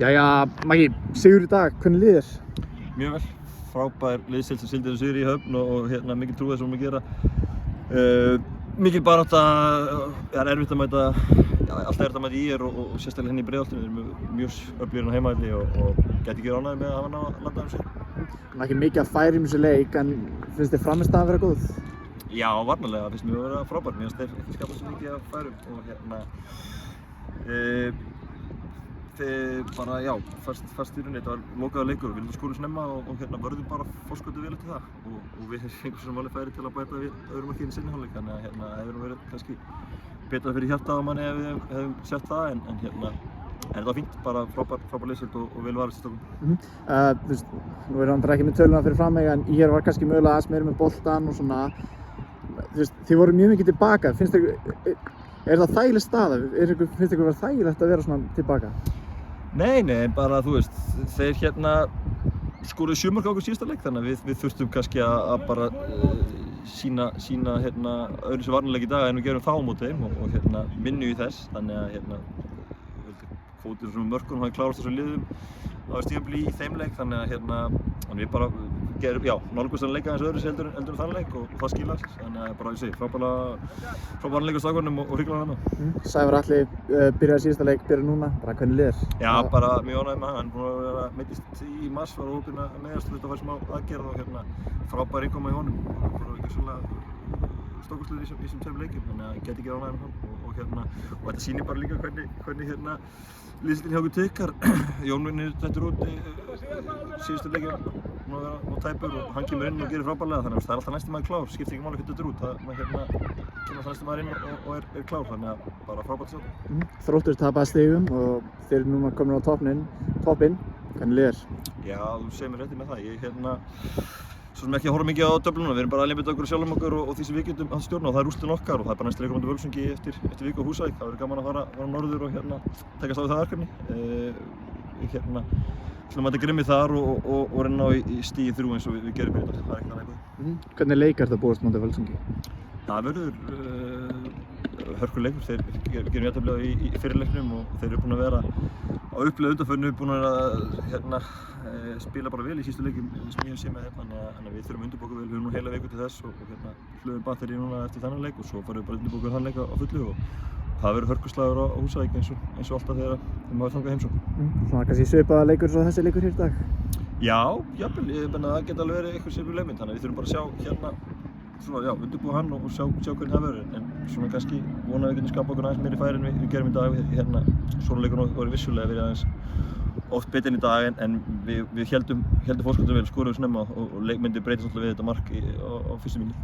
Jæja, Maggi, sigur í dag, hvernig líður þér? Mjög vel, frábær liðsheild sem sigldi þessu sigri í Höfn og mikil trú þess að gera. Mikil barátta, það er erfitt að mæta, alltaf erfitt að mæta ÍR og sérstaklega henni í Breiðholtinu. Þeir eru mjög öflugir á heimavelli og gæti ekki ánægðir með að hafa náð að landa sig. Það er ekki mikið að færa í þessu leik, en finnst þér frammistaðan vera góð? Já, varnarlega finnst mér að vera frábær. Mér finnst þeir ekki skapa svo mikið að færum og bara, já, fast í rauninni, þetta var lokaður leikur og við vildum skora snemma og vörðum bara fórsköldið vel eftir það og við fengum svona alveg færi til að bæta við öðrum markið í seinni hálfleik, þannig að það hefur verið kannski betra fyrir hjartað á manni ef við hefum sett það en þetta var fínt, bara frábær liðsheild og vel varist í stökum. Þú veist, nú er hann ekki með töluna fyrir fram mig, en ÍR var kannski mögulega aðeins meira með boltann og svona, þú veist, þið voru mjög mikið tilbaka, finnst þér, er það þægileg staða? Finnst ykkur vera þægilegt að vera svona tilbaka? Nei, bara þú veist, þeir skoruðu 7 mörk á okkur síðasta leik, þannig að við þurftum kannski að bara sýna öðru sem varnarleik í dag en við gerum þá á móti þeim og minnu í þess, þannig að kvótinn svona mörkunum hafi klárast þessum liðum á tímabili í þeim leik, þannig að við bara nálgumst þennan leik aðeins öðru heldur en þann leik og það skilast, þannig að bara ég segi frábæran leik á strákunum og hrygglega hann. Sævar Atli byrjaði síðasta leik, byrjar núna, bara hvernig líður? Já, bara mjög ánægður með hann er búinn að vera meiddist í mars, var óheppinn að meiðast og þetta var smá aðgerð og frábær innkoma í honum og bara gjörsamlega stórkostlegur í þessum tveimur leikjum, þannig að gæti ekki ánægður með hann og þetta sýnir bara líka hvernig liðsheildin hjá okkur tikkar. Jón Vignir dettur út síðustu leikjum og tæpur og hann kemur inn og gerir frábærlega, þannig að það er alltaf næsti maður klár, skiptir ekki máli hvernig dettur út, kemur alltaf næsti maður inn og er klár, þannig að bara frábært sjálf. Þróttur tapaði stigum og þeir eru núna komin á toppinn, hvernig líður? Já, þú segir mér rétti með það, svo sem ekki að horfa mikið á döfluna, við erum bara að einbeita okkur sjálfum okkur og því sem við getum að stjórna og það er úrslitin okkar og það er bara næsti leikur á móti Völsungi eftir viku á Húsavík. Það verður gaman að fara norður og takast á við það verkefni. Ætlum að þetta grimmið þar og reyna á í stigi 3 eins og við gerum í dag, það er ekkert annað eitthvað. Hvernig leik er þetta búist móti Völsungi? Það verður hörkuleikur, þeir gerum jafntefli í fyrirleiknum og þeir eru búin að vera á uppleið undanförnu, búin að spila bara vel í síðustu leikjum sem ég hef séð með þeim, þannig að við þurfum að undirbúa okkur vel, við höfum nú heila viku til þess og hlöðum batteri núna eftir þennan leik og svo farum við bara að undirbúa okkur þann leik á fullu og það verður hörkuslagur á Húsavík eins og alltaf þegar við maður þangað heimsókn. Svona kannski svipaða leikur svo þessi leikur hér í dag? Já, jafnvel, ég menna það geta alveg verið eitthvað svipuð leikmynd, þannig að við þurfum bara að sjá undirbúa hann og sjá hvernig það verður, en svona kannski vona að við getum skapað okkur aðeins meiri færi en við gerum í dag. Svona leikur voru vissulega verið aðeins oft betri en í dag, en við héldum fórskottum vel, skoruðum snemma og leikmyndi breytist alltaf við þetta mark á fyrstu mínútu.